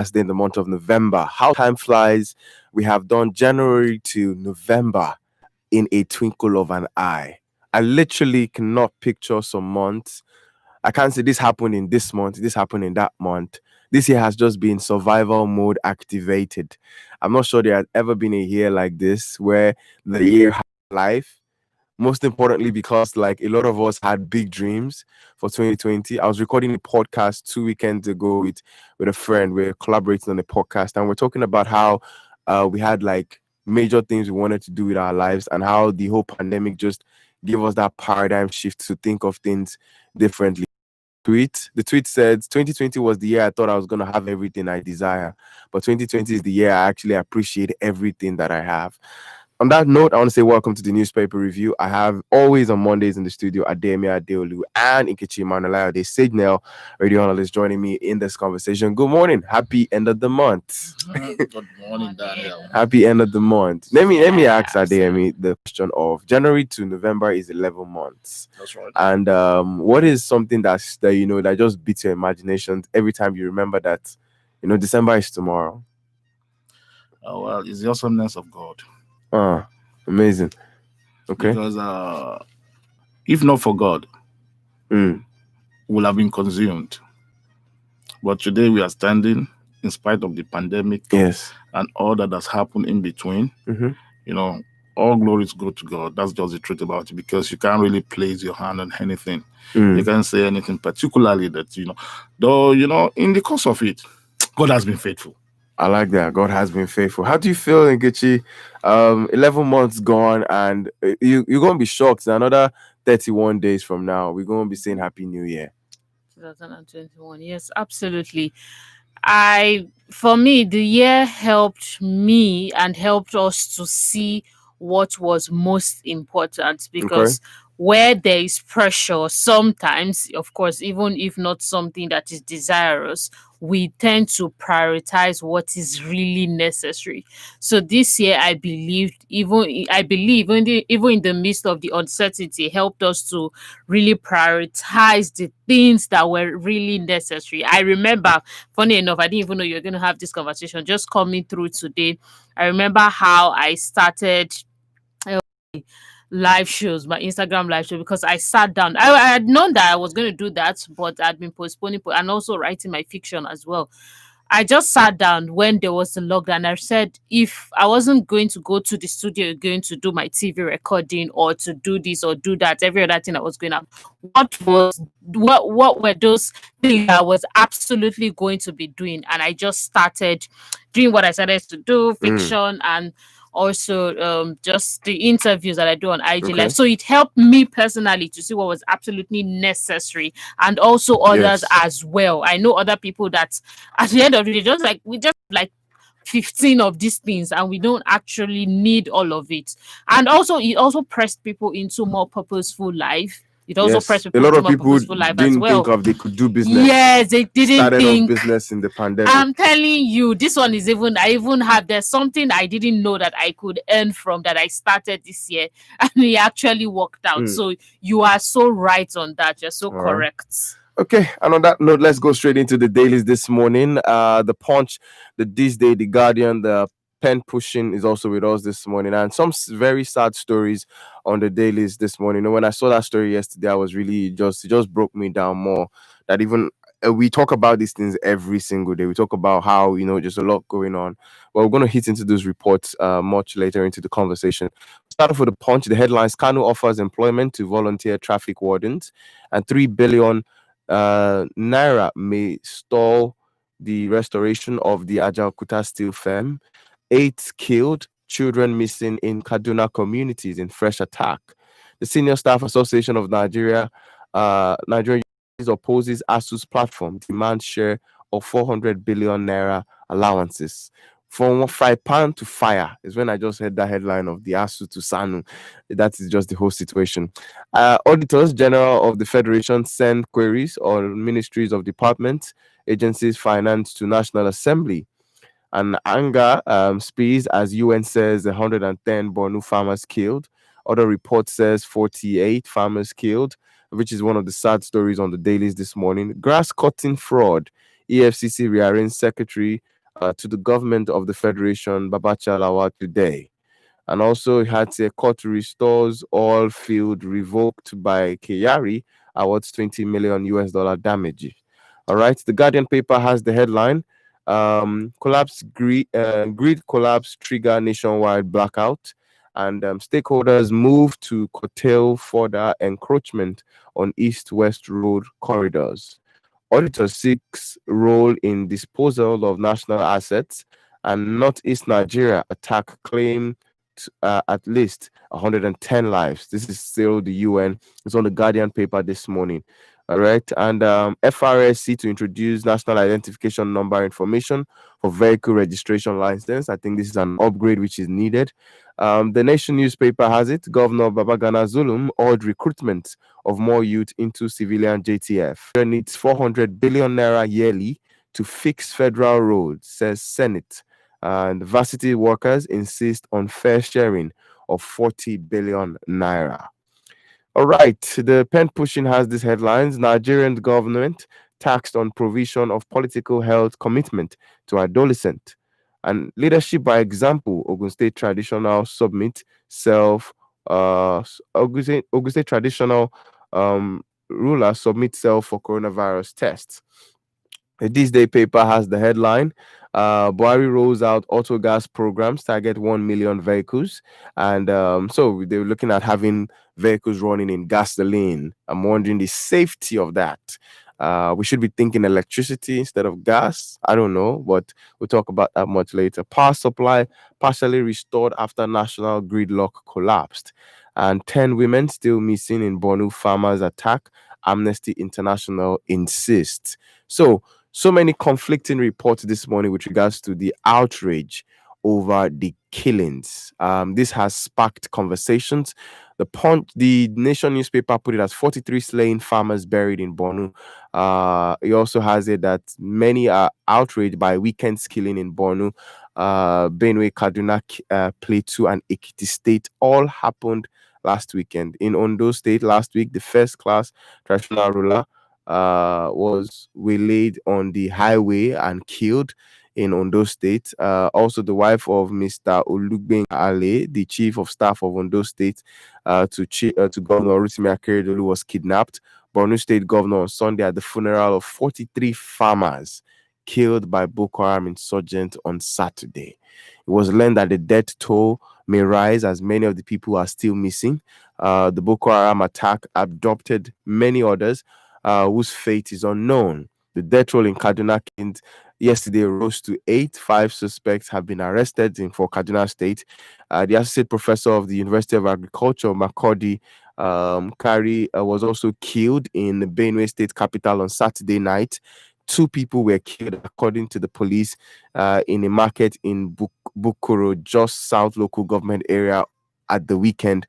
last day in the month of November. How time flies. We have done January to November in a twinkle of an eye. I literally cannot picture some months. I can't say this happened in this month, this happened in that month. This year has just been survival mode activated. I'm not sure there has ever been a year like this where the year had life. Most importantly, because like a lot of us had big dreams for 2020. I was recording a podcast 2 weekends ago with a friend. We're collaborating on a podcast, and we're talking about how we had like major things we wanted to do with our lives, and how the whole pandemic just gave us that paradigm shift to think of things differently. The tweet said 2020 was the year I thought I was going to have everything I desire, but 2020 is the year I actually appreciate everything that I have. On that note, I want to say welcome to the newspaper review. I have always on Mondays in the studio Ademi Adeolu and Nkechi Manalayo, the Signal radio analyst, joining me in this conversation. Good morning. Happy end of the month. Good morning, Daniel. Happy end of the month. Let me ask Ademi the question of January to November is 11 months. That's right. And what is something that just beats your imagination every time you remember that December is tomorrow? Well, it's the awesomeness of God. Amazing. Okay. Because if not for God, Mm. we would have been consumed. But today we are standing in spite of the pandemic Yes. and all that has happened in between. Mm-hmm. All glories go to God. That's just the truth about it, because you can't really place your hand on anything. You can't say anything particularly that, though, in the course of it, God has been faithful. I like that. God has been faithful. How do you feel, Nkechi? 11 months gone, and you're going to be shocked. Another 31 days from now, we're going to be saying Happy New Year. 2021. Yes, absolutely. For me, the year helped me and helped us to see what was most important, because where there is pressure, sometimes, of course, even if not something that is desirous, we tend to prioritize what is really necessary. So this year, I believe even in the midst of the uncertainty, helped us to really prioritize the things that were really necessary. I remember, funny enough, I didn't even know you were going to have this conversation. Just coming through today, I remember how I started live shows, my Instagram live show, because I sat down. I had known that I was going to do that, but I'd been postponing and also writing my fiction as well. I just sat down when there was the lockdown. I said, if I wasn't going to go to the studio, going to do my TV recording or to do this or do that, every other thing I was going to, what were those things that I was absolutely going to be doing? And I just started doing what I started to do, fiction, and also just the interviews that I do on IG Live. So it helped me personally to see what was absolutely necessary, and also others as well. I know other people that at the end of the day, we just like 15 of these things and we don't actually need all of it. And also it also pressed people into more purposeful life. It also pressed people a lot into of more people purposeful life as didn't well. think of they could do business. Yes, they didn't Started think. off business in the pandemic. I'm telling you, this one is there's something I didn't know that I could earn from that I started this year, and it actually worked out. So you are so right on that. You're so correct. Okay, and on that note, let's go straight into the dailies this morning. The Punch, the This Day, the Guardian, the Pen Pushing is also with us this morning, and some very sad stories on the dailies this morning. When I saw that story yesterday, I was really it just broke me down more. That even we talk about these things every single day. We talk about how just a lot going on. But we're going to hit into those reports much later into the conversation. Start off with the Punch. The headlines: Kanu offers employment to volunteer traffic wardens, and 3 billion naira may stall the restoration of the Ajaokuta steel firm. 8 killed, children missing in Kaduna communities in fresh attack. The Senior Staff Association of Nigeria opposes ASU's platform, demands share of 400 billion naira allowances. From fry pan to fire is when I just heard that headline of the ASU to SANU. That is just the whole situation. Auditors General of the Federation send queries on ministries of departments, agencies, finance to National Assembly. And anger speeds as UN says 110 Borno farmers killed. Other report says 48 farmers killed, which is one of the sad stories on the dailies this morning. Grass cutting fraud. EFCC rearranged secretary to the government of the Federation, Babacha Lawal, today. And also, he had a court restores all field revoked by Kyari, awards 20 million US dollar damage. All right, the Guardian paper has the headline: collapse grid collapse trigger nationwide blackout, and stakeholders move to curtail further encroachment on east-west road corridors. Auditor seeks role in disposal of national assets, and Northeast Nigeria attack claim at least 110 lives. This is still the UN. It's on the Guardian paper this morning. All right. And FRSC to introduce national identification number information for vehicle registration license. I think this is an upgrade which is needed. The Nation newspaper has it. Governor Babagana Zulum urged recruitment of more youth into civilian JTF. There needs 400 billion naira yearly to fix federal roads, says Senate. And varsity workers insist on fair sharing of 40 billion naira. All right, the pen pushing has these headlines: Nigerian government taxed on provision of political health commitment to adolescent, and leadership by example. Ogun State traditional submit self. Ogun State traditional ruler submit self for coronavirus tests. This day paper has the headline: Buhari rolls out auto gas programs, target 1 million vehicles. And so they're looking at having vehicles running in gasoline. I'm wondering the safety of that. We should be thinking electricity instead of gas. I don't know, but we'll talk about that much later. Power supply partially restored after national gridlock collapsed. And 10 women still missing in Borno farmers attack. Amnesty International insists. So many conflicting reports this morning with regards to the outrage over the killings. This has sparked conversations. The Nation newspaper put it as 43 slain farmers buried in Borno. It also has it that many are outraged by weekend's killing in Borno, Benue, Kaduna, Plateau, and Ekiti State all happened last weekend. In Ondo State last week, the first class traditional ruler was waylaid on the highway and killed in Ondo State. Also, the wife of Mr. Olugbeng Ale, the chief of staff of Ondo State, to Governor Rotimi Akeredolu, was kidnapped. Borno State Governor on Sunday at the funeral of 43 farmers killed by Boko Haram insurgents on Saturday. It was learned that the death toll may rise as many of the people are still missing. The Boko Haram attack abducted many others whose fate is unknown. The death toll in Kaduna yesterday rose to 8. 5 suspects have been arrested for Kaduna State. The associate professor of the University of Agriculture, Makurdi Kari, was also killed in the Benue State capital on Saturday night. 2 people were killed, according to the police, in a market in Bukuro, just south local government area at the weekend.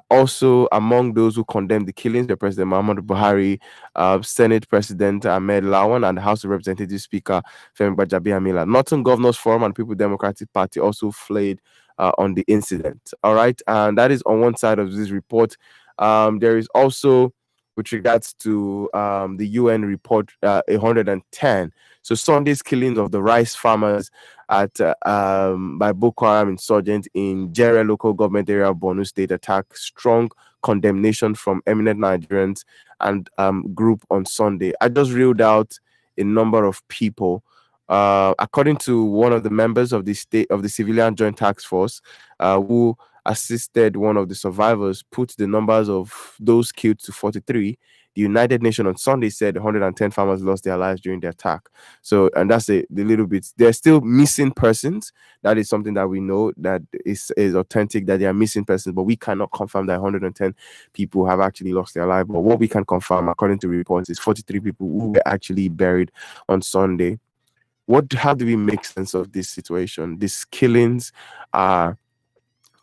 Also, among those who condemned the killings were President Muhammadu Buhari, Senate President Ahmed Lawan, and the House of Representatives Speaker Femi Gbajabiamila. Northern Governors Forum and People Democratic Party also fled on the incident. All right, and that is on one side of this report. There is also, with regards to the UN report, 110. So Sunday's killings of the rice farmers by Boko Haram insurgents in Jere local government area of Borno State attack, strong condemnation from eminent Nigerians and group on Sunday. I just reeled out a number of people. According to one of the members of the Civilian Joint Task Force, who assisted one of the survivors, put the numbers of those killed to 43. The United Nations on Sunday said 110 farmers lost their lives during the attack. So, and that's the little bit. They're still missing persons. That is something that we know that is authentic, that they are missing persons, but we cannot confirm that 110 people have actually lost their life. But what we can confirm, according to reports, is 43 people who were actually buried on Sunday. How do we make sense of this situation? These killings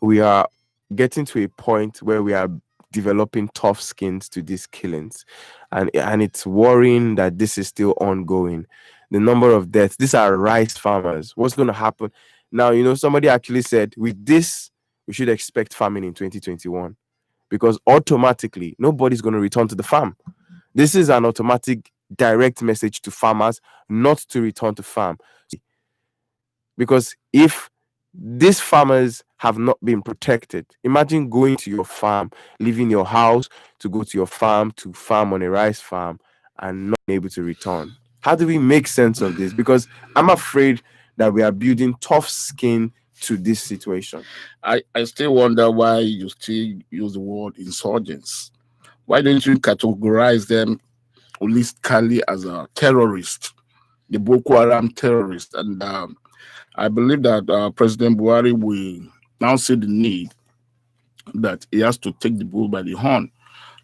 we are getting to a point where we are developing tough skins to these killings, and it's worrying that this is still ongoing. The number of deaths, these are rice farmers. What's going to happen now? Somebody actually said with this we should expect famine in 2021, because automatically nobody's going to return to the farm. This is an automatic direct message to farmers not to return to farm. Because if these farmers have not been protected, imagine going to your farm, leaving your house to go to your farm to farm on a rice farm and not able to return. How do we make sense of this? Because I'm afraid that we are building tough skin to this situation. I still wonder why you still use the word insurgents. Why don't you categorize them holistically as a terrorist, the Boko Haram terrorist? And I believe that President Buhari will now see the need that he has to take the bull by the horn.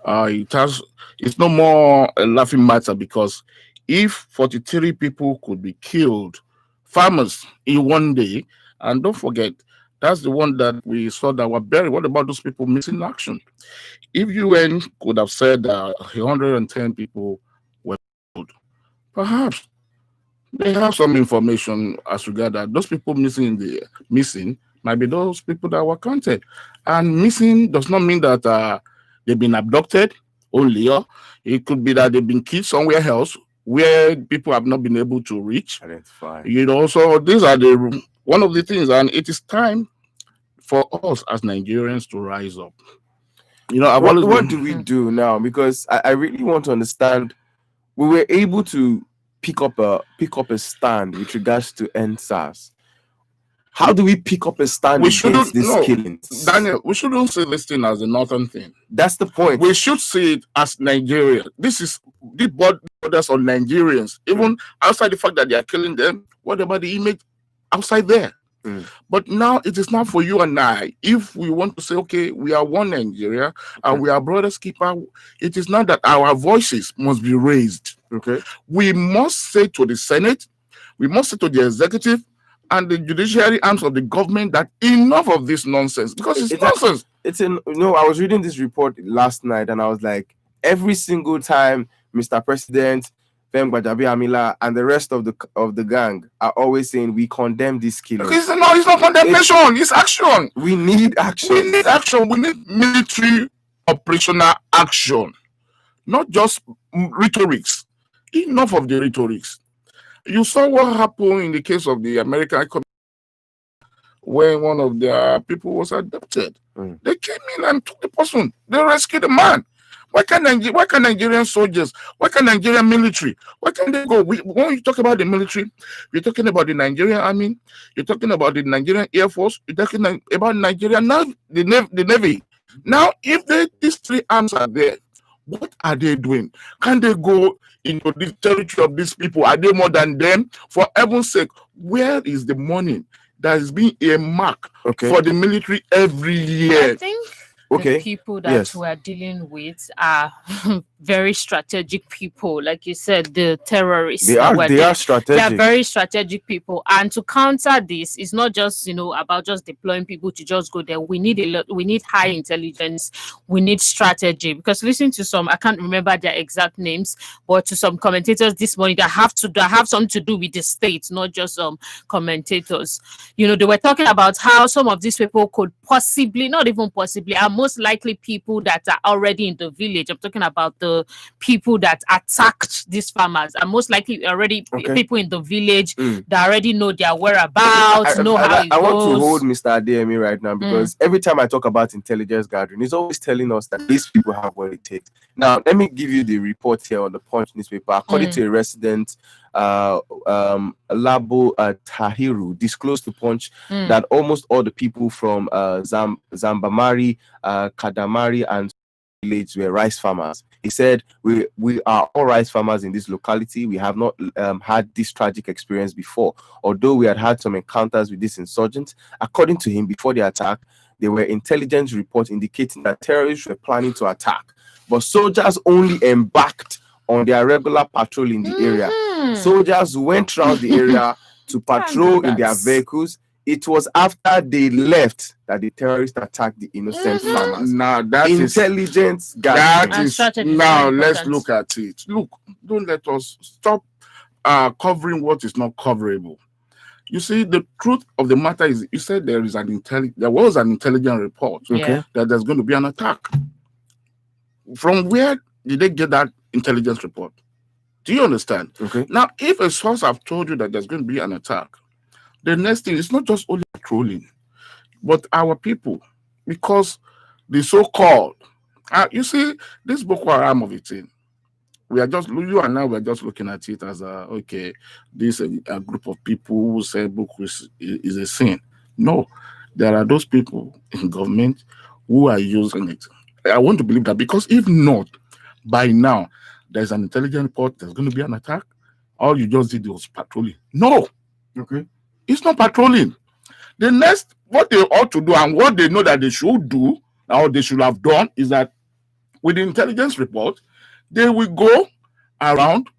It's no more a laughing matter, because if 43 people could be killed, farmers, in one day, and don't forget, that's the one that we saw that were buried. What about those people missing in action? If UN could have said 110 people were killed, perhaps they have some information as regard that those people missing might be those people that were counted. And missing does not mean that they've been abducted only, or it could be that they've been killed somewhere else where people have not been able to reach. Identify. So these are one of the things, and it is time for us as Nigerians to rise up. What do we do now? Because I really want to understand. We were able to pick up a stand with regards to NSAS. How do we pick up a stand against these killings? Daniel, we shouldn't see this thing as a northern thing. That's the point. We should see it as Nigeria. This borders on Nigerians. Even outside the fact that they are killing them, what about the image outside there? But now it is not for you and I. If we want to say, okay, we are one Nigeria and we are brothers keeper, it is not that our voices must be raised. Okay. We must say to the Senate, we must say to the executive and the judiciary arms of the government that enough of this nonsense, because it's nonsense. I was reading this report last night and I was like, every single time Mr. President, Femi Gbajabiamila, and the rest of the gang are always saying we condemn this killing. It's not condemnation, it's action. We need action. We need action. We need military operational action, not just rhetorics. Enough of the rhetorics. You saw what happened in the case of the American community when one of their people was abducted. They came in and took the person. They rescued the man. Why can't Nigerian soldiers? Why can't Nigerian military? Why can't they go? When you talk about the military, you're talking about the Nigerian Army. You're talking about the Nigerian Air Force. You're talking about Nigeria now, the Navy. Now, if these three arms are there, what are they doing? Can they go into the territory of these people? Are they more than them? For heaven's sake, where is the money that is being earmarked for the military every year? I think the people that we're dealing with are very strategic people. Like you said, the terrorists. They are strategic. They are very strategic people. And to counter this, it's not just, about just deploying people to just go there. We need we need high intelligence. We need strategy. Because listening to some, I can't remember their exact names, but to some commentators this morning that have something to do with the state, not just commentators. They were talking about how some of these people could possibly, not even possibly, are most likely people that are already in the village. I'm talking about the people that attacked these farmers are most likely already people in the village that already know their whereabouts, know how it goes. I want to hold Mr. Adeyemi right now because every time I talk about intelligence gathering, he's always telling us that these people have what it takes. Now, let me give you the report here on the Punch newspaper. According to a resident, Labo Tahiru disclosed to Punch that almost all the people from Zambamari, Kadamari, and village were rice farmers. He said, we are all rice farmers in this locality. We have not had this tragic experience before. Although we had some encounters with these insurgents, according to him, before the attack, there were intelligence reports indicating that terrorists were planning to attack. But soldiers only embarked on their regular patrol in the area. Soldiers went around the area to patrol in their vehicles. It was after they left that the terrorists attacked the innocent farmers. Now that intelligence now let's look at it. Look, don't let us stop covering what is not coverable. You see, the truth of the matter is, you said there was an intelligent report that there's going to be an attack. From where did they get that intelligence report? Do you understand? Now, if a source have told you that there's going to be an attack, The next thing is not just only patrolling, but our people, because the so-called, you see, this Boko Haram of it, we are just, you and I, we are just looking at it as okay, this a group of people who say Boko is a sin. No, there are those people in government who are using it. I want to believe that, because if not, by now, there's an intelligence report, there's going to be an attack. All you just did was patrolling. No. Okay. It's not patrolling. The next, what they ought to do and what they know that they should do, or they should have done, is that with the intelligence report, they will go around,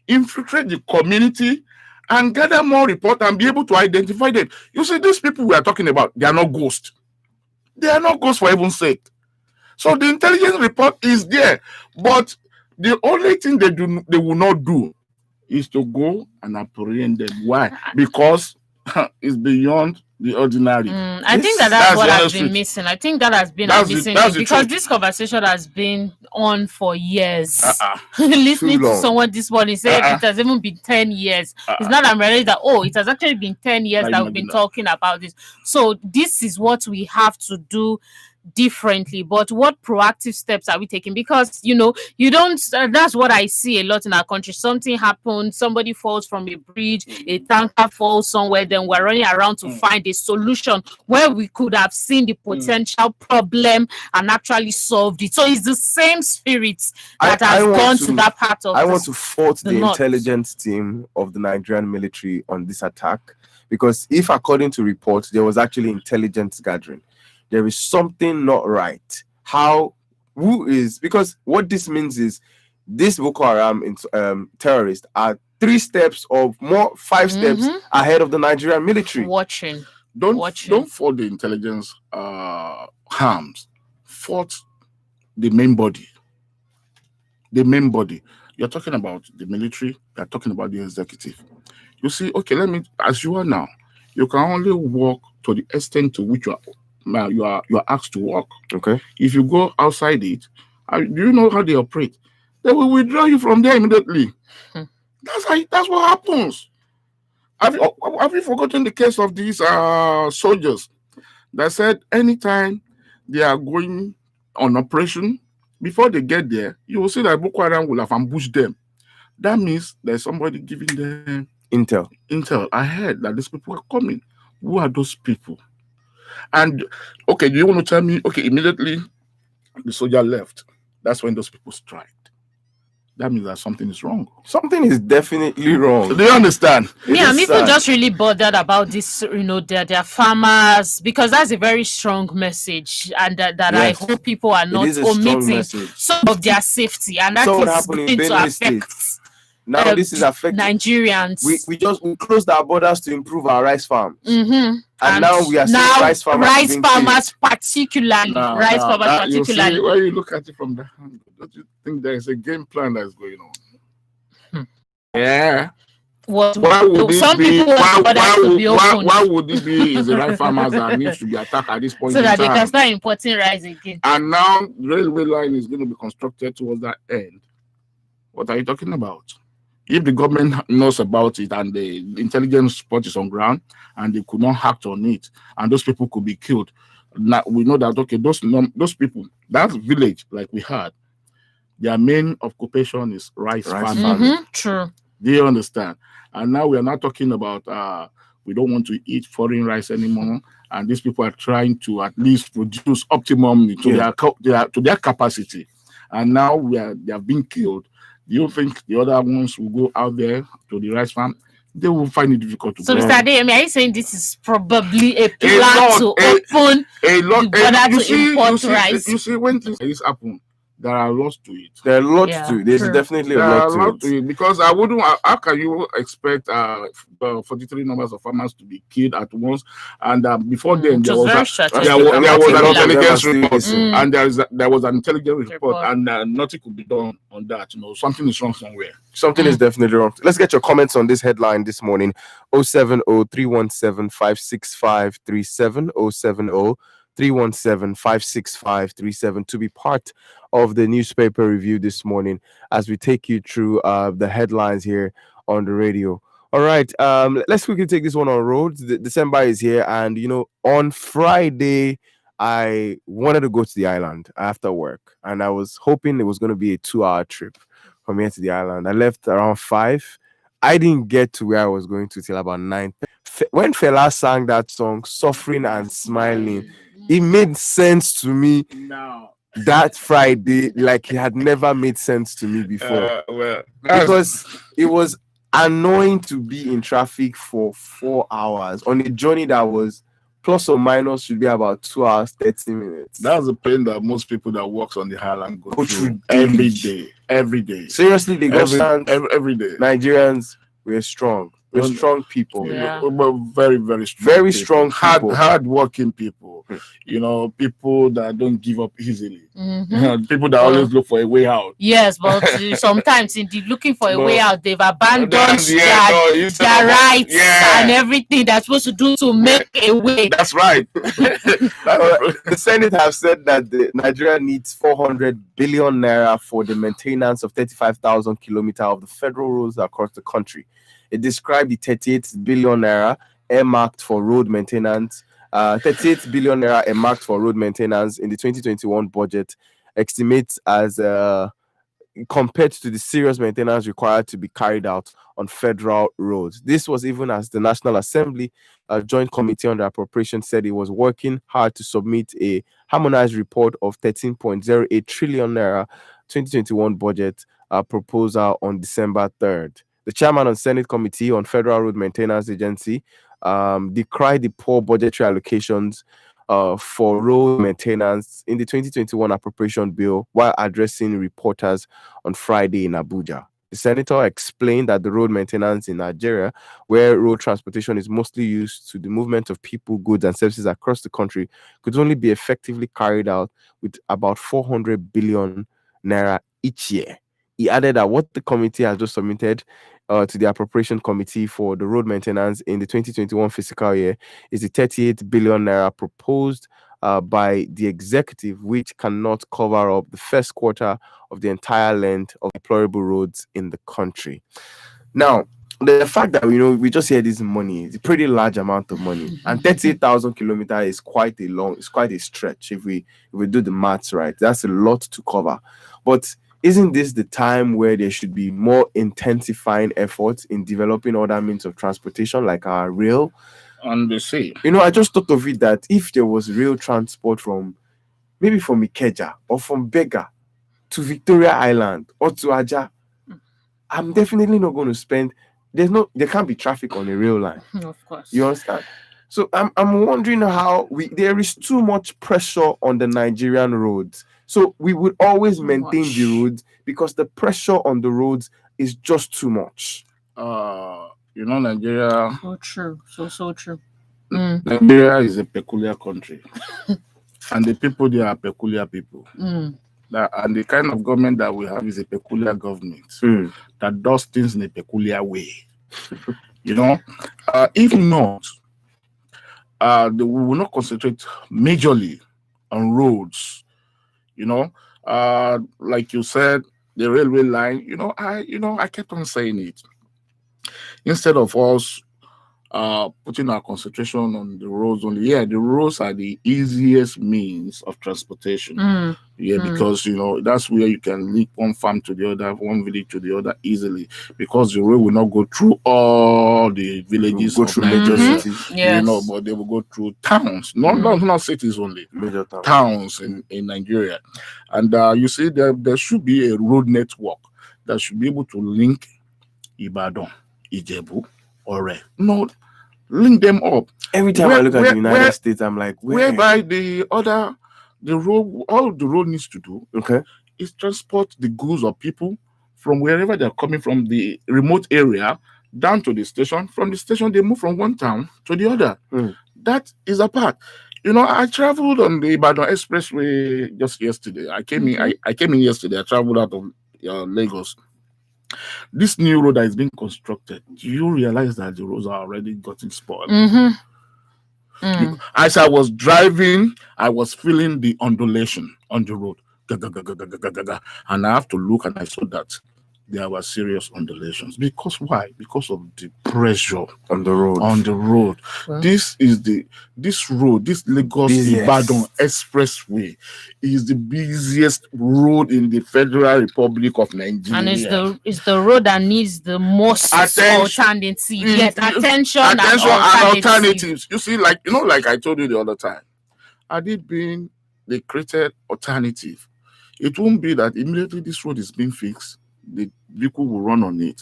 infiltrate the community, and gather more reports and be able to identify them. You see, these people we are talking about, they are not ghosts. They are not ghosts, for heaven's sake. So the intelligence report is there, but the only thing they will not do is to go and apprehend them. Why? Because it's beyond the ordinary. I think that's what has been missing. I think that has been missing because this conversation has been on for years. Listening to someone this morning say it has even been 10 years. It's not I'm ready that it has actually been 10 years that we've been talking about this. So this is what we have to do differently. But what proactive steps are we taking? Because you don't that's what I see a lot in our country. Something happens, somebody falls from a bridge, a tanker falls somewhere, then we're running around to find a solution where we could have seen the potential problem and actually solved it. So it's the same spirit that has gone to that part of I want to fault the intelligence team of the Nigerian military on this attack, because if according to reports there was actually intelligence gathering, there is something not right. Because what this means is this Boko Haram terrorists are 3 steps or more, 5 steps ahead of the Nigerian military. Don't fault the intelligence harms. Fault the main body. The main body. You're talking about the military, you're talking about the executive. You see, okay, as you are now, you can only walk to the extent to which you are asked to work. Okay. If you go outside it, do you know how they operate? They will withdraw you from there immediately. That's what happens. Have you forgotten the case of these soldiers that said anytime they are going on operation, before they get there, you will see that Boko Haram will have ambushed them. That means there's somebody giving them intel ahead that these people are coming. Who are those people? And okay, do you want to tell me? Okay, immediately the soldier left. That's when those people strike. That means that something is wrong. Something is definitely wrong. So do you understand? I'm even just really bothered about this. They're farmers, because that's a very strong message, and that yes. I hope people are not omitting some of their safety, and that is going to affect. Now this is affecting Nigerians. We closed our borders to improve our rice farms. And now we are seeing rice farmers particularly. You see, when you look at it from the hand, don't you think there is a game plan that's going on? Yeah. Why would it be is the rice farmers that needs to be attacked at this point so in that time? They can start importing rice again? And now the railway line is going to be constructed towards that end. What are you talking about? If the government knows about it and the intelligence report is on ground and they could not act on it and those people could be killed, now we know that, okay, those people, that village like we had, their main occupation is rice farming. True. Do you understand? And now we are not talking about we don't want to eat foreign rice anymore, and these people are trying to at least produce optimum to their capacity. And now they have been killed. Do you think the other ones will go out there to the rice farm? They will find it difficult to go. So, Mr. Adeyemi, are you saying this is probably a plan to open the border to import rice? You see, when things like this happen, there are lots to it. There are lots to it. There's definitely a lot to it. Because how can you expect 43 numbers of farmers to be killed at once? And before then, there was an intelligence report, and there was an intelligence report, and nothing could be done on that. Something is wrong somewhere. Something is definitely wrong. Let's get your comments on this headline this morning. 070-317-56537, 070-317-56537 to be part of the newspaper review this morning as we take you through the headlines here on the radio All right. Let's quickly take this one on road. December is here, and on Friday, I wanted to go to the island after work, and I was hoping it was going to be a 2-hour trip from here to the island. I left around 5. I didn't get to where I was going to till about 9. When Fela sang that song, "Suffering and Smiling," it made sense to me Now, that Friday, like it had never made sense to me before. well, Because it was annoying to be in traffic for 4 hours on a journey that was plus or minus should be about 2 hours 30 minutes. that's the pain that most people that works on the highland go Go through through every daily. day, every day, Seriously, the government, every day. Nigerians, we're strong. We're strong people. Yeah. We're very, very strong. Very people. strong people. Hard-working people. People that don't give up easily. Mhm. People that always look for a way out. Yes, but sometimes in the looking for a way out, they've abandoned That's their rights and everything they're supposed to do to make a way. That's right. The Senate have said that Nigeria needs 400 billion naira for the maintenance of 35,000 kilometers of the federal roads across the country. It described the 38 billion naira earmarked for road maintenance. 38 billion naira earmarked for road maintenance in the 2021 budget, estimates as compared to the serious maintenance required to be carried out on federal roads. This was even as the National Assembly Joint Committee on the Appropriation said it was working hard to submit a harmonized report of 13.08 trillion naira 2021 budget proposal on December 3rd. The chairman of the Senate Committee on Federal Road Maintenance Agency decried the poor budgetary allocations for road maintenance in the 2021 appropriation bill while addressing reporters on Friday in Abuja. The senator explained that the road maintenance in Nigeria, where road transportation is mostly used to the movement of people, goods, and services across the country, could only be effectively carried out with about 400 billion naira each year. He added that what the committee has just submitted to the appropriation committee for the road maintenance in the 2021 fiscal year is the 38 billion naira proposed by the executive, which cannot cover up the first quarter of the entire length of deplorable roads in the country. Now, the fact that we just hear this money is a pretty large amount of money, and 38,000 kilometers is quite a stretch if we do the maths right. That's a lot to cover, but isn't this the time where there should be more intensifying efforts in developing other means of transportation like our rail? On the sea. I just thought of it that if there was rail transport from Ikeja or from Bega to Victoria Island or to Aja, I'm definitely not going to spend. There can't be traffic on a rail line. Of course. You understand? So I'm wondering how there is too much pressure on the Nigerian roads. So we would always maintain the roads because the pressure on the roads is just too much. Nigeria. So true. So true. Nigeria is a peculiar country, and the people there are peculiar people. And the kind of government that we have is a peculiar government that does things in a peculiar way. If not, we will not concentrate majorly on roads. Like you said, the railway line. I kept on saying it. Instead of us putting our concentration on the roads only, the roads are the easiest means of transportation. Because that's where you can link one farm to the other, one village to the other easily, because the road will not go through all the villages of major cities, but they will go through towns, not cities only, major towns in Nigeria. And you see, there should be a road network that should be able to link Ibadan, Ijebu, Ore. Link them up. Every time I look at the United States, I'm like, whereby the road, all the road needs to do is transport the goods or people from wherever they're coming from, the remote area, down to the station. From the station, they move from one town to the other. That is a part. I traveled on the Ibadan Expressway just yesterday. I came in yesterday. I traveled out of Lagos. This new road that is being constructed, do you realize that the roads are already getting spoiled? As I was driving, I was feeling the undulation on the road. And I have to look, and I saw that there were serious undulations. Because why? Because of the pressure on the road. Well, this road, this Lagos Ibadan Expressway, is the busiest road in the Federal Republic of Nigeria, and it's the road that needs the most alternative. Yes, attention and alternatives. You see, like I told you the other time, had it been the created alternative, it won't be that immediately this road is being fixed, the vehicle will run on it.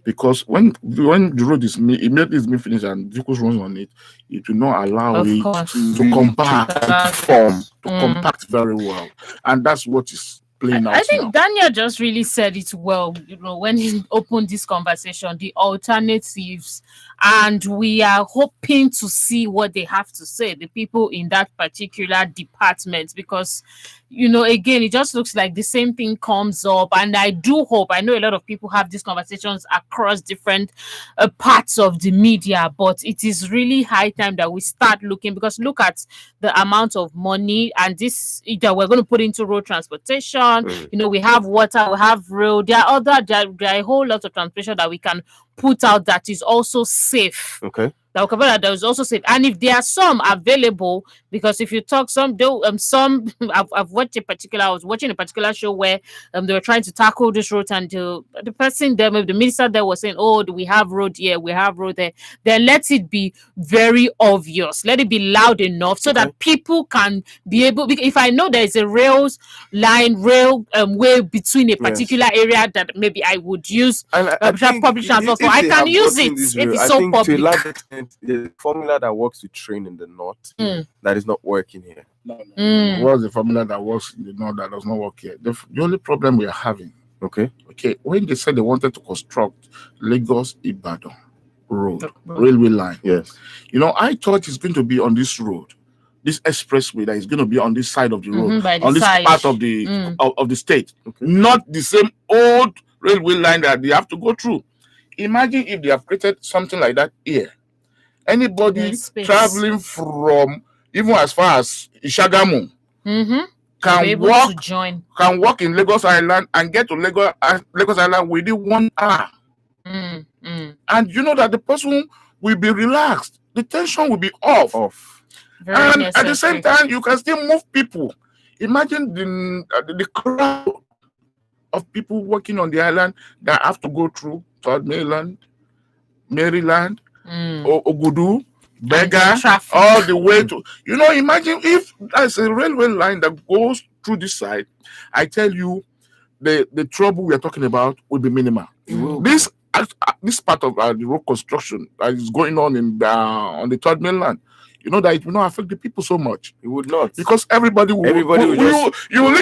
Because when the road is immediately is being finished and vehicles run on it, it will not allow it to compact very well. And that's what is playing out. I think Daniel just really said it well, when he opened this conversation, the alternatives, and we are hoping to see what they have to say, the people in that particular department, because again, it just looks like the same thing comes up. And I do hope, I know a lot of people have these conversations across different parts of the media, but it is really high time that we start looking, because look at the amount of money and this that we're going to put into road transportation. We have water, we have rail, there are a whole lot of transportation that we can put out that is also safe. Okay. That is also safe. And if there are some available, because if you talk some I've watched I was watching a particular show where they were trying to tackle this road, and the person there, maybe the minister there, was saying, oh, we have road here, we have road there. Then let it be very obvious, let it be loud enough so that people can be able, if I know there is a rail way between a particular area that maybe I would use public transport, I can use it if it's so public. To a large extent, the formula that works to train in the north that is not working here. No. What's the formula that works in the north that does not work here? The only problem we are having, okay, when they said they wanted to construct Lagos Ibadan road, railway line, yes, I thought it's going to be on this road, this expressway that is going to be on this side of the road, on this part of the of the state, not the same old railway line that they have to go through. Imagine if they have created something like that here. Anybody traveling from even as far as Ishagamu can walk in Lagos Island and get to Lagos Island within 1 hour. And you know that the person will be relaxed. The tension will be off. And at the same time, you can still move people. Imagine the crowd of people working on the island that have to go through Third Mainland, Maryland, Ogudu, Bega, all the way to, imagine if there's a railway line that goes through this side. I tell you, the trouble we are talking about will be minimal. This part of the road construction that is going on on the Third Mainland, that it will not affect the people so much. It would not, because everybody will leave your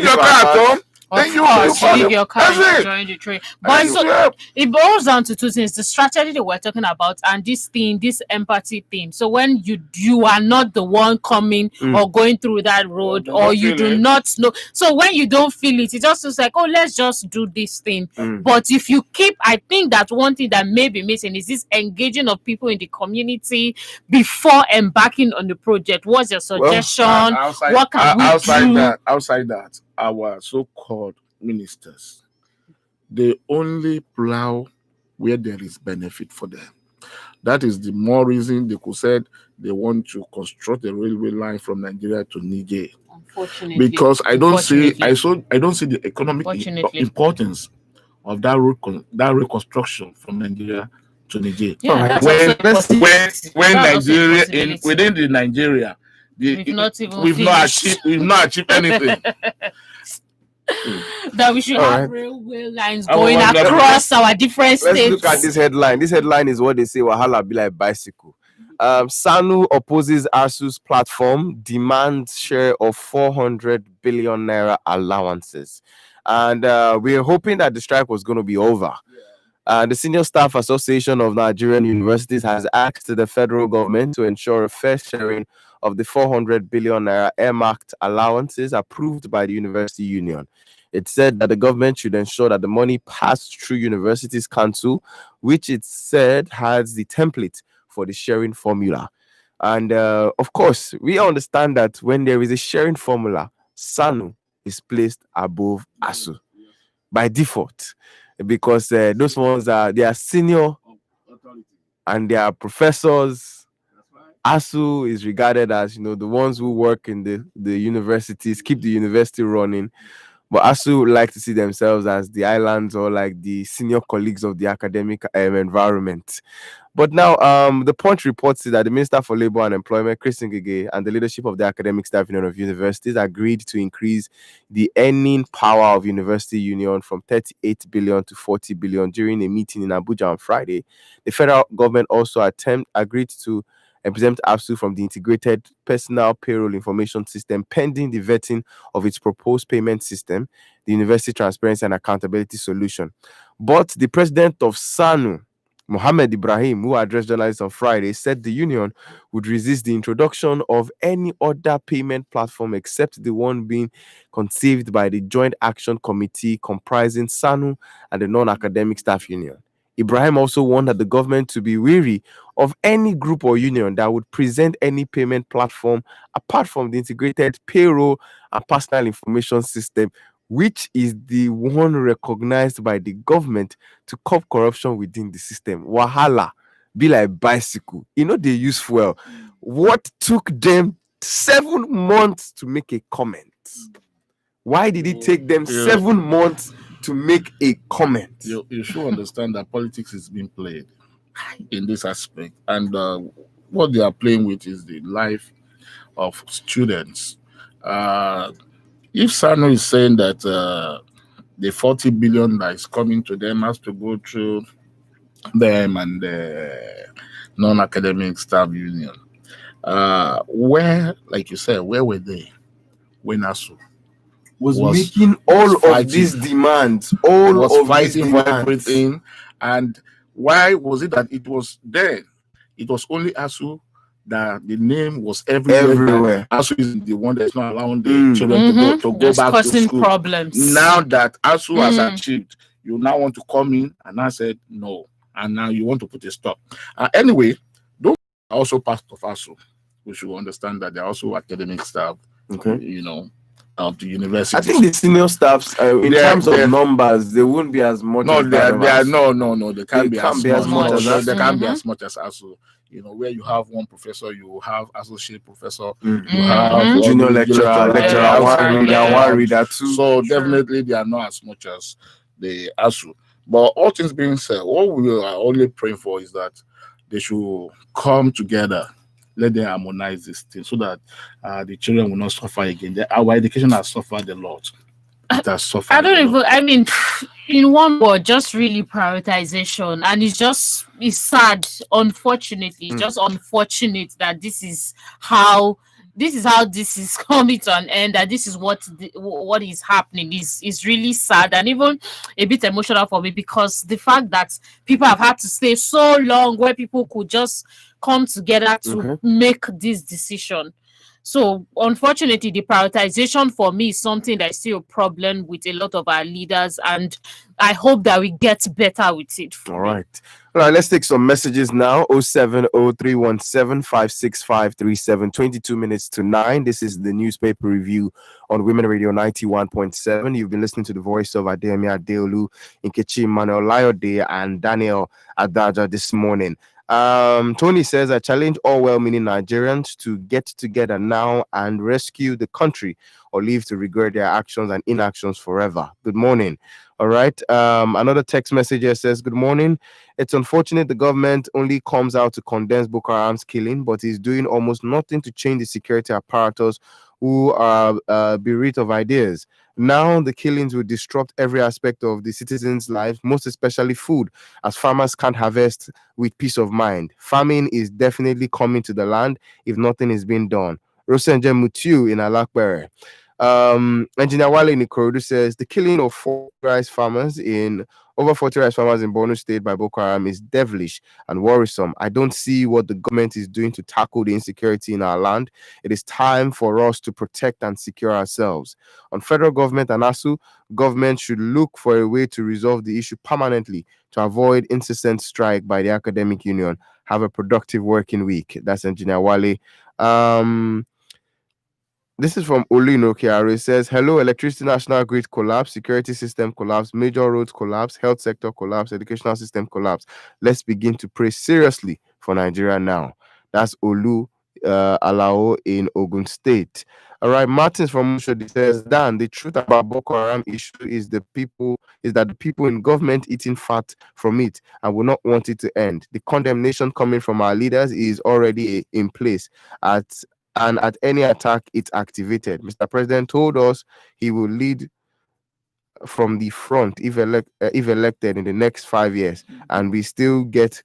car at home. Then you leave your car and join the train. But so it boils down to two things: the strategy that we're talking about, and this empathy thing. So when you are not the one coming or going through that road, or you do not know, so when you don't feel it, it just feels like, oh, let's just do this thing. But if you keep, I think that one thing that may be missing is this engaging of people in the community before embarking on the project. What's your suggestion? What can we do? Outside that, our so-called ministers, they only plow where there is benefit for them. That is the more reason they could say they want to construct a railway line from Nigeria to Niger. Unfortunately, because I don't see the economic importance of that road construction from Nigeria to Niger. Yeah, when Nigeria within the Nigeria, we've not achieved anything. That we should have railway lines going across our different states. Let's look at this headline. This headline is what they say, Wahala be like bicycle. SANU opposes ASU's platform, demands share of 400 billion naira allowances. And we're hoping that the strike was going to be over. The Senior Staff Association of Nigerian Universities has asked the federal government to ensure a fair sharing of the 400 billion naira earmarked allowances approved by the University Union. It said that the government should ensure that the money passed through Universities Council, which it said has the template for the sharing formula. And of course, we understand that when there is a sharing formula, SANU is placed above ASU by default. because those ones they are senior and they are professors. ASU is regarded as the ones who work in the universities, keep the university running. But ASU would like to see themselves as the islands or like the senior colleagues of the academic environment. But now, the Punch reports that the Minister for Labour and Employment, Chris Ngige, and the leadership of the Academic Staff Union of Universities agreed to increase the earning power of University Union from 38 billion to 40 billion during a meeting in Abuja on Friday. The federal government also agreed to exempt ASU from the integrated personal payroll information system pending the vetting of its proposed payment system, the University Transparency and Accountability Solution. But the president of SANU, Mohammed Ibrahim, who addressed journalists on Friday, said the union would resist the introduction of any other payment platform except the one being conceived by the Joint Action Committee comprising SANU and the Non-Academic Staff Union. Ibrahim also warned the government to be wary of any group or union that would present any payment platform apart from the integrated payroll and personal information system, which is the one recognized by the government to curb corruption within the system. Wahala be like bicycle. They use fuel. What took them 7 months to make a comment? Why did it take them 7 months to make a comment? You should understand that politics is being played in this aspect, and what they are playing with is the life of students. If SANU is saying that the 40 billion that is coming to them has to go through them and the non-academic staff union, where, like you said, where were they when ASU was making all of these demands, fighting for everything? And why was it that it was there? It was only ASU that the name was everywhere. ASU is the one that's not allowing the children to go back to school. Problems. Now that ASU has achieved, you now want to come in, and I said no, and now you want to put a stop. Anyway, those are also part of ASU. We should understand that they're also academic staff. Okay. Of the university. I think the senior staffs, in terms of numbers, they won't be as much. No, they can't be as much as they can't be as much as ASU. Where you have one professor, you have associate professor, you have junior lecturer, one reader too. So definitely they are not as much as the ASU. But all things being said, what we are only praying for is that they should come together. Let them harmonize this thing so that the children will not suffer again. Our education has suffered a lot. It has suffered. In one word, just really prioritization. And it's sad, unfortunately, just unfortunate that this is how this is coming to an end, and this is what is happening is really sad and even a bit emotional for me, because the fact that people have had to stay so long where people could just come together to make this decision. So unfortunately, the prioritization for me is something that is still a problem with a lot of our leaders, and I hope that we get better with it. All right, let's take some messages now. 070-317-56537, 22 minutes to 9. This is the newspaper review on Women Radio 91.7. You've been listening to the voice of Adeyemi Adeolu, Nkechi Emmanuel Layode, and Daniel Adaja this morning. Tony says, I challenge all well-meaning Nigerians to get together now and rescue the country, or leave to regret their actions and inactions forever. Good morning. All right. Another text message here says, good morning. It's unfortunate the government only comes out to condemn Boko Haram's killing, but is doing almost nothing to change the security apparatus who are bereft of ideas. Now the killings will disrupt every aspect of the citizens' lives, most especially food, as farmers can't harvest with peace of mind. Famine is definitely coming to the land if nothing is being done. Rosenje Mutiu in Alakbere. Engineer Wale in Ikorodu says the killing of over 40 rice farmers in Borno State by Boko Haram is devilish and worrisome. I don't see what the government is doing to tackle the insecurity in our land. It is time for us to protect and secure ourselves. On federal government and ASU, government should look for a way to resolve the issue permanently to avoid incessant strike by the academic union. Have a productive working week. That's Engineer Wale. This is from Olino Kiaro. It says, hello, electricity national grid collapse, security system collapse, major roads collapse, health sector collapse, educational system collapse. Let's begin to pray seriously for Nigeria now. That's Olu Alao in Ogun State. All right, Martins from Mushodi says, Dan, the truth about Boko Haram issue is that the people in government eating fat from it and will not want it to end. The condemnation coming from our leaders is already in place and at any attack it's activated. Mr. President told us he will lead from the front if elected in the next 5 years, and we still get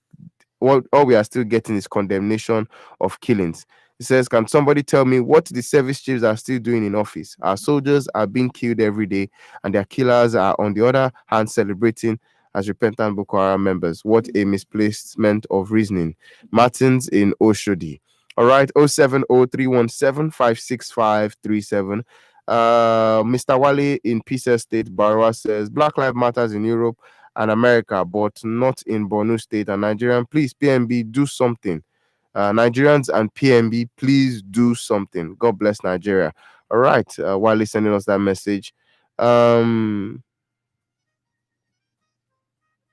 all we are still getting is condemnation of killings. He says, can somebody tell me what the service chiefs are still doing in office? Our soldiers are being killed every day, and their killers are on the other hand celebrating as repentant Boko Haram members. What a misplacement of reasoning. Martins in Oshodi. All right, 070-317-56537. Mr. Wale in Peace Estate, Barwa says, Black Lives Matters in Europe and America, but not in Borno State and Nigerian. Please, PMB, do something. Nigerians and PMB, please do something. God bless Nigeria. All right, Wale sending us that message. Okay, I'm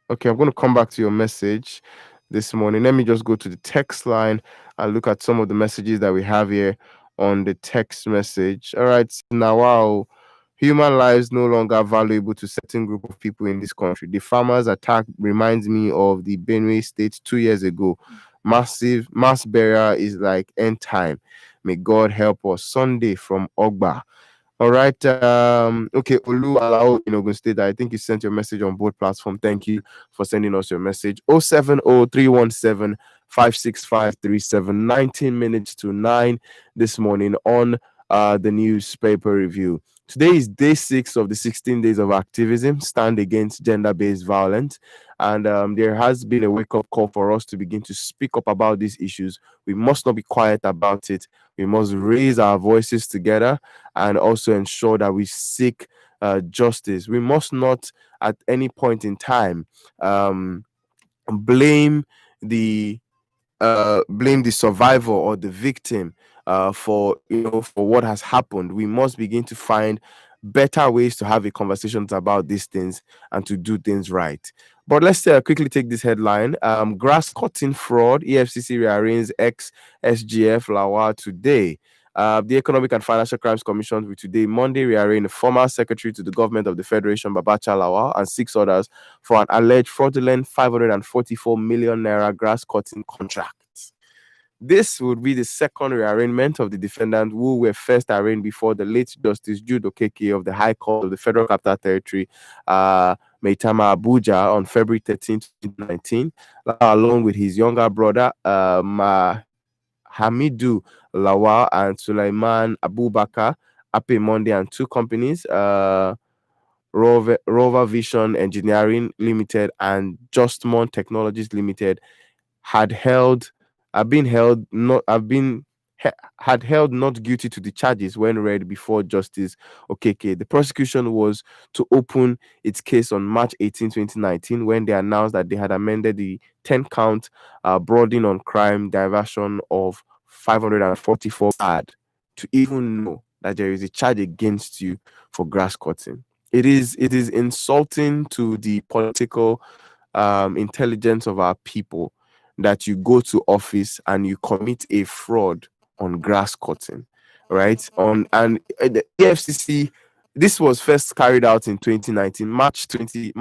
going to come back to your message this morning. Let me just go to the text line and look at some of the messages that we have here on the text message. All right, now, wow, human lives no longer valuable to certain group of people in this country. The farmers' attack reminds me of the Benue State 2 years ago. Mass burial is like end time. May God help us. Sunday from Ogba. All right. Okay, Olu Alao in Ogun State. I think you sent your message on both platforms. Thank you for sending us your message. 070-317-56537. 19 minutes to 9 this morning on the newspaper review. Today is day 6 of the 16 days of activism, stand against gender-based violence. And there has been a wake-up call for us to begin to speak up about these issues. We must not be quiet about it. We must raise our voices together and also ensure that we seek justice. We must not at any point in time blame the survivor or the victim for what has happened. We must begin to find better ways to have a conversation about these things and to do things right. But let's quickly take this headline. Grass cutting fraud, EFCC rearranges ex-SGF Lawal today. The Economic and Financial Crimes Commission will today, Monday, rearraign the former secretary to the government of the Federation, Babacha Lawal, and 6 others for an alleged fraudulent 544 million naira grass cutting contract. This would be the second rearrangement of the defendants who were first arraigned before the late Justice Jude Okeke of the High Court of the Federal Capital Territory, Maitama Abuja, on February 13, 2019, along with his younger brother, Hamidu Lawal and Sulaiman Abubakar, Ape Monday, and 2 companies, Rover Vision Engineering Limited and Justmont Technologies Limited, had held not guilty to the charges when read before Justice Okeke. The prosecution was to open its case on March 18, 2019, when they announced that they had amended the 10-count broadening on crime diversion of 544 bad to even know that there is a charge against you for grass cutting. It is insulting to the political intelligence of our people that you go to office and you commit a fraud on grass cutting, right? And the EFCC, this was first carried out in 2019, March 18,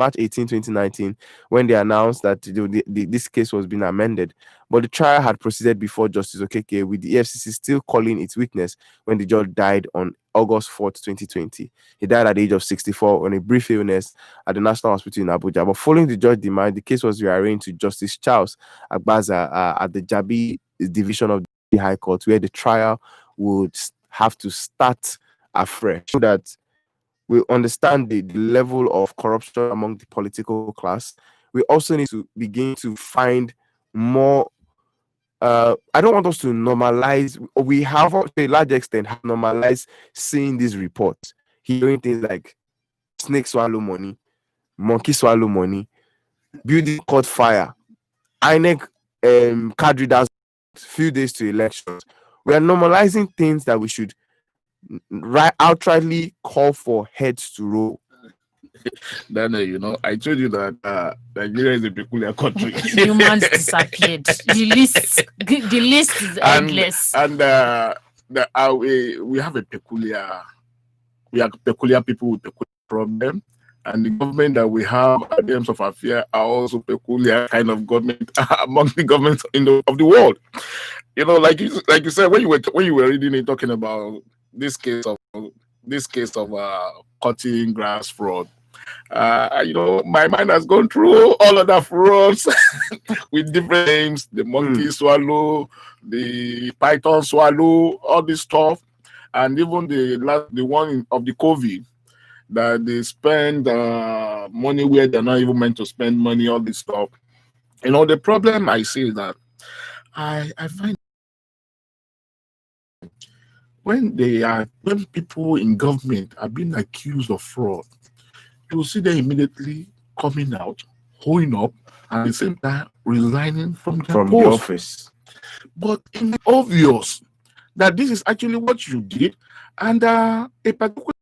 2019, when they announced that this case was being amended. But the trial had proceeded before Justice Okeke, with the EFCC still calling its witness when the judge died on August 4th, 2020. He died at the age of 64 on a brief illness at the National Hospital in Abuja. But following the judge's demand, the case was rearranged to Justice Charles Agbaza at the Jabi Division of the High Court, where the trial would have to start afresh, so that we understand the level of corruption among the political class. We also need to begin to find more. I don't want us to normalize. We have, to a large extent, normalized seeing these reports, hearing things like snake swallow money, monkey swallow money, building caught fire, INEC card readers, few days to elections. We are normalizing things that we should right outrightly call for heads to roll. Then I told you that Nigeria is a peculiar country. Humans disappeared. The list is endless. And we have we are peculiar people with peculiar problem, and the government that we have at the ends of affairs are also peculiar kind of government among the governments of the world. Like you said when you were reading it, talking about this case of cutting grass fraud. My mind has gone through all other frauds with different names: the monkey swallow, the python swallow, all this stuff, and even the one of the COVID that they spend money where they're not even meant to spend money. All this stuff. The problem I see is that I find when people in government are being accused of fraud, you will see them immediately coming out, holding up, and at the same time resigning from their the post. office. But it's obvious that this is actually what you did, and a particular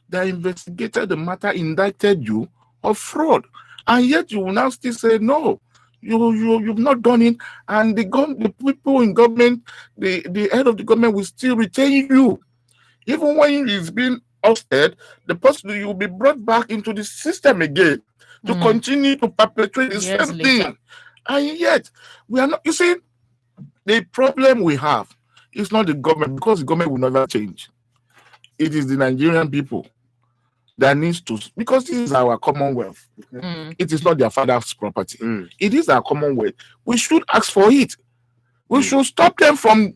that investigated the matter indicted you of fraud, and yet you will now still say no. You've not done it, and the people in government, the head of the government will still retain you, even when he's been ousted. The person, you will be brought back into the system again to continue to perpetrate the same thing, and yet we are not. You see, the problem we have is not the government, because the government will never change. It is the Nigerian people that needs to, because this is our commonwealth. It is not their father's property. It is our commonwealth. We should ask for it. We should stop them from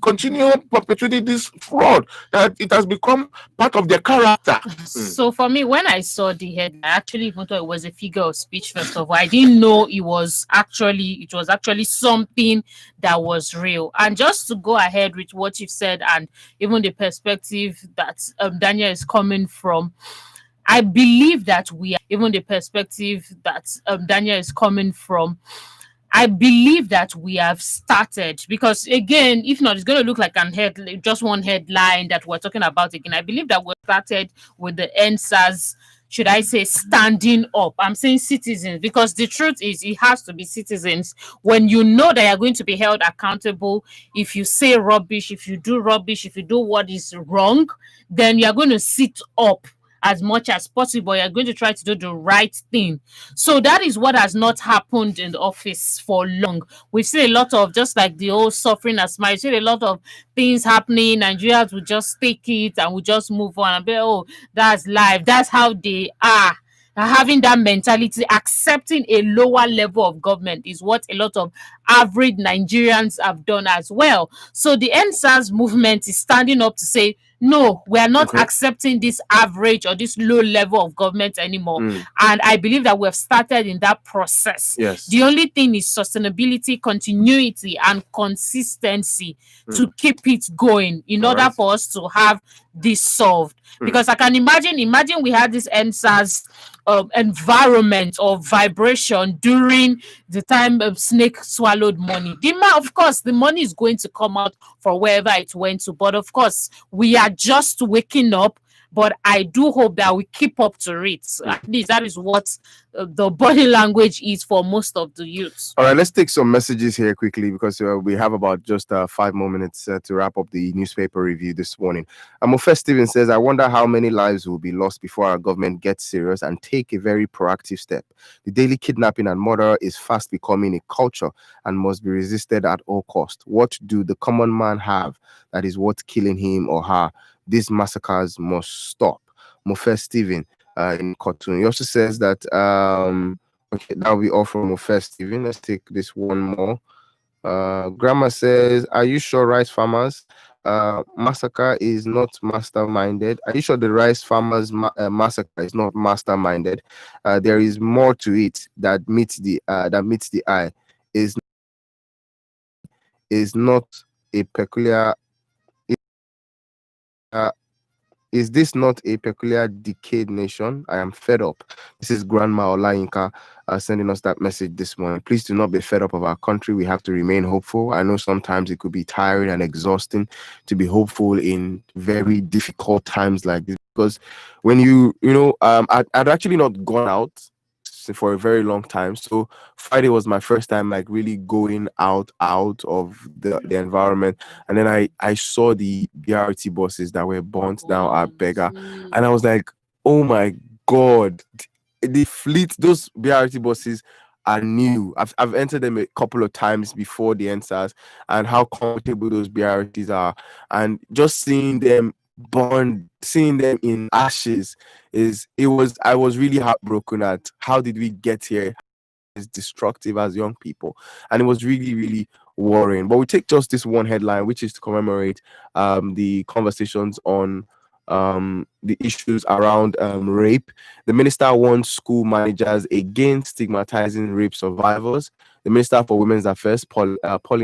continue perpetrating this fraud, that it has become part of their character. So for me, when I saw the head, I actually even thought it was a figure of speech. First of all, I didn't know it was actually something that was real. And just to go ahead with what you've said, and even the perspective that Daniel is coming from, I believe that I believe that we have started, because again, if not, it's going to look like just one headline that we're talking about again. I believe that we started with the NSAS, should I say, standing up. I'm saying citizens, because the truth is it has to be citizens. When you know that you're going to be held accountable, if you say rubbish, if you do what is wrong, then you're going to sit up as much as possible. You're going to try to do the right thing. So that is what has not happened in the office for long. We've seen a lot of, just like the whole suffering as smile, we've seen a lot of things happening. Nigerians will just take it and will just move on and be, oh, that's life. That's how they are. Having that mentality, accepting a lower level of government, is what a lot of average Nigerians have done as well. So the NSAS movement is standing up to say, no, we are not accepting this average or this low level of government anymore. And I believe that we have started in that process. Yes. The only thing is sustainability, continuity, and consistency to keep it going in order for us to have this solved. Because I can imagine we had this NSAS environment of vibration during the time Snake swallowed money. Of course, the money is going to come out for wherever it went to. But of course, we are just waking up. But I do hope that we keep up to it. At least that is what the body language is for most of the youths. All right, let's take some messages here quickly, because we have about just 5 more minutes to wrap up the newspaper review this morning. Mofe Steven says, I wonder how many lives will be lost before our government gets serious and take a very proactive step. The daily kidnapping and murder is fast becoming a culture and must be resisted at all costs. What do the common man have that is worth killing him or her? These massacres must stop. Mofe Steven in Cotton. He also says that okay, that will be all from Mofe Steven. Let's take this one more. Grandma says, are you sure rice farmers massacre is not masterminded? Are you sure the rice farmers massacre is not masterminded? There is more to it that meets the eye. Is not a peculiar. Is this not a peculiar decayed nation? I am fed up. This is Grandma Olayinka sending us that message this morning. Please do not be fed up of our country. We have to remain hopeful. I know sometimes it could be tiring and exhausting to be hopeful in very difficult times like this, because when I'd actually not gone out for a very long time. So Friday was my first time like really going out of the environment. And then I saw the BRT buses that were burnt down at Bega, and I was like, oh my God, the fleet, those BRT buses are new. I've entered them a couple of times before the NSAS, and how comfortable those BRTs are, and just seeing them burn, seeing them in ashes I was really heartbroken at how did we get here as destructive as young people, and it was really, really worrying. But we take just this one headline, which is to commemorate the conversations on the issues around rape. The minister warns school managers against stigmatizing rape survivors. The Minister for Women's Affairs, Pauline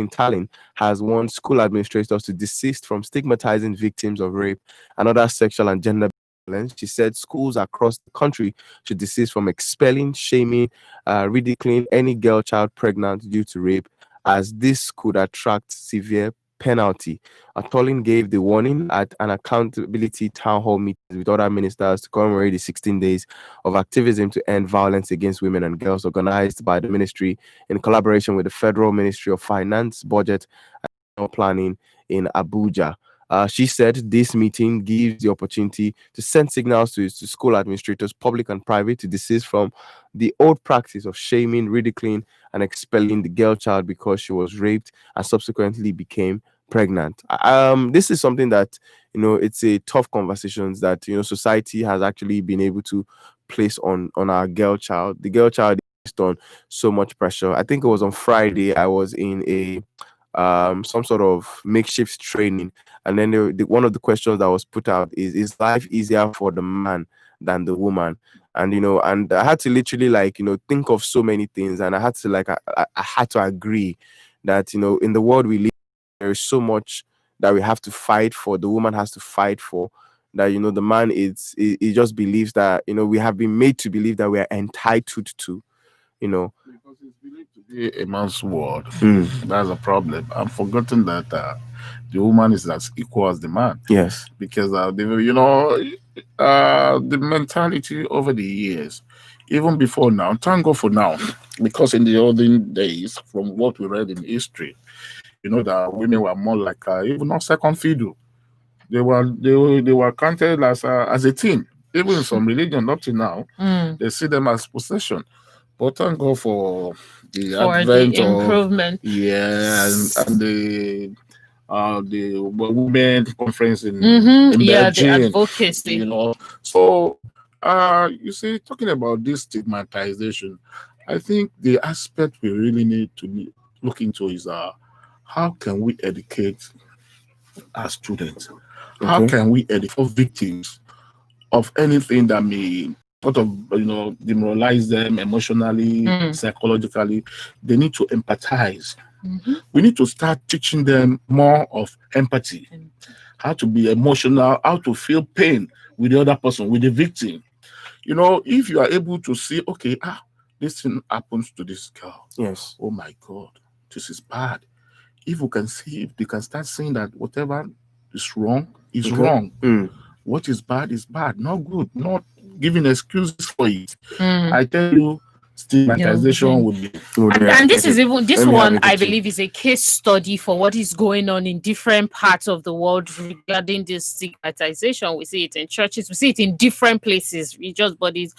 Tallinn, has warned school administrators to desist from stigmatizing victims of rape and other sexual and gender violence. She said schools across the country should desist from expelling, shaming, ridiculing any girl child pregnant due to rape, as this could attract severe penalty. Tallinn gave the warning at an accountability town hall meeting with other ministers to commemorate the 16 days of activism to end violence against women and girls, organized by the ministry in collaboration with the Federal Ministry of Finance, Budget and Planning in Abuja. She said this meeting gives the opportunity to send signals to school administrators, public and private, to desist from the old practice of shaming, ridiculing, and expelling the girl child because she was raped and subsequently became pregnant. This is something that, it's a tough conversations that, society has actually been able to place on our girl child. The girl child is on so much pressure. I think it was on Friday, I was in a some sort of makeshift training, and then one of the questions that was put out is life easier for the man than the woman? And and I had to literally think of so many things, and I had to I had to agree that in the world we live, there is so much that we have to fight for. The woman has to fight for that. The man he just believes that we have been made to believe that we are entitled to. Because it's believed to be a man's word. That's a problem. I'm forgotten that the woman is as equal as the man. Yes. Because the mentality over the years, even before now, thank God for now, because in the olden days, from what we read in history, that women were more like even not second fiddle. They were counted as a team. Even in some religion, up to now, they see them as possession. But thank God for the advent of improvement. And the women conference in Beijing, the advocacy. So you see, talking about this stigmatization, I think the aspect we really need to look into is how can we educate our students? How can we educate victims of anything that may sort of demoralize them emotionally, psychologically? They need to empathize. We need to start teaching them more of empathy, how to be emotional, how to feel pain with the other person, with the victim. If you are able to see, okay, this thing happens to this girl. Yes. Oh my God, this is bad. If you can see, if they can start saying that whatever is wrong is wrong. What is bad, not good, not giving excuses for it. I tell you, stigmatization would be. And this is even this one, I believe, is a case study for what is going on in different parts of the world regarding this stigmatization. We see it in churches, we see it in different places, religious bodies,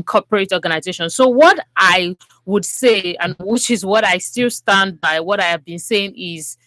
corporate organizations. So what I would say, and which is what I still stand by, what I have been saying is,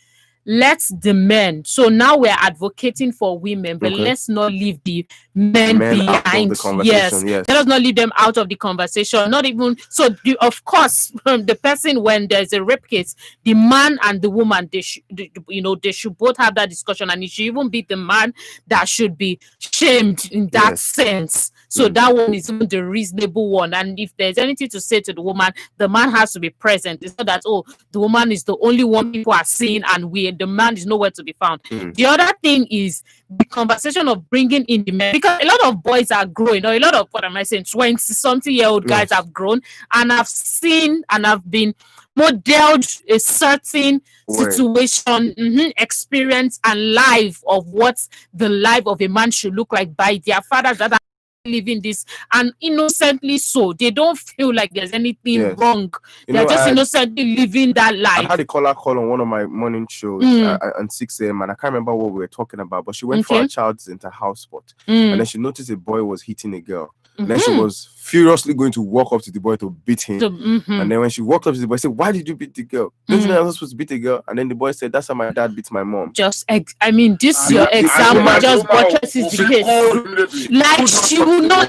let's the men. So now we're advocating for women, but let's not leave the men behind. Yes, let us not leave them out of the conversation. Not even so. Of course, the person, when there's a rape case, the man and the woman, they should both have that discussion, and it should even be the man that should be shamed in that sense. So that one is even the reasonable one. And if there's anything to say to the woman, the man has to be present. It's not that the woman is the only one people are seeing, and women, the man is nowhere to be found. The other thing is the conversation of bringing in the men, because a lot of boys are growing, or a lot of, what am I saying, 20-something-year-old guys have grown, and I've seen and I've been modeled a certain situation, experience, and life of what the life of a man should look like by their fathers that are living this, and innocently so. They don't feel like there's anything wrong. They're just innocently living that life. I had a caller call on one of my morning shows on 6 a.m. and I can't remember what we were talking about, but she went for a child's inter-house sport, and then she noticed a boy was hitting a girl. And then she was furiously going to walk up to the boy to beat him. And then when she walked up to the boy, said, "Why did you beat the girl? Don't you know I was supposed to beat the girl?" And then the boy said, "That's how my dad beats my mom." I mean, this your example just buttresses the case. Like, she will not,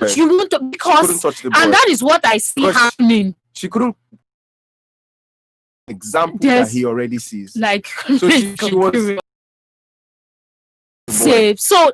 because, and that is what I see happening. She couldn't example that he already sees. Like, so she was. So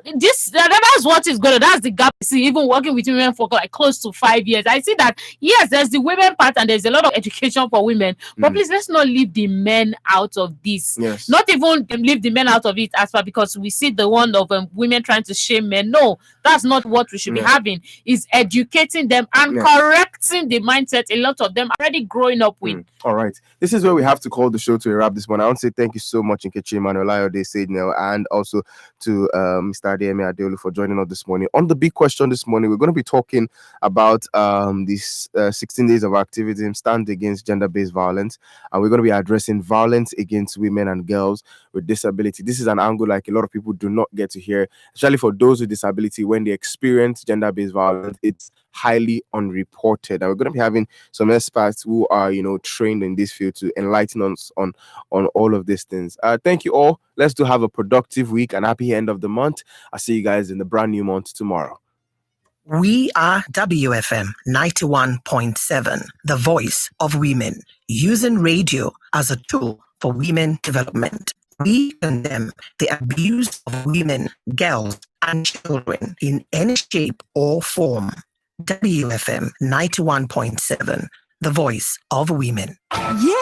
that's what is good. That's the gap. See, even working with women for like close to 5 years, I see that yes, there's the women part and there's a lot of education for women, but please let's not leave the men out of this. Yes. Not even leave the men out of it as far, because we see the one of women trying to shame men. No, that's not what we should be having. Is educating them and correcting the mindset a lot of them are already growing up with. All right, this is where we have to call the show to a wrap this morning. I want to say thank you so much, Nkechi Emmanuel Ayode Saidnel, and also to Mr. Adeyemi Adeolu for joining us this morning. On the big question this morning, we're going to be talking about these 16 days of activism, stand against gender-based violence, and we're going to be addressing violence against women and girls with disability. This is an angle like a lot of people do not get to hear, especially for those with disability. When they experience gender-based violence, it's highly unreported, and we're going to be having some experts who are trained in this field to enlighten us on all of these things. Thank you all. Let's have a productive week and happy end of the month. I'll see you guys in the brand new month tomorrow. We are WFM 91.7, the voice of women, using radio as a tool for women development. We condemn the abuse of women, girls, and children in any shape or form. WFM 91.7, the voice of women. Yeah!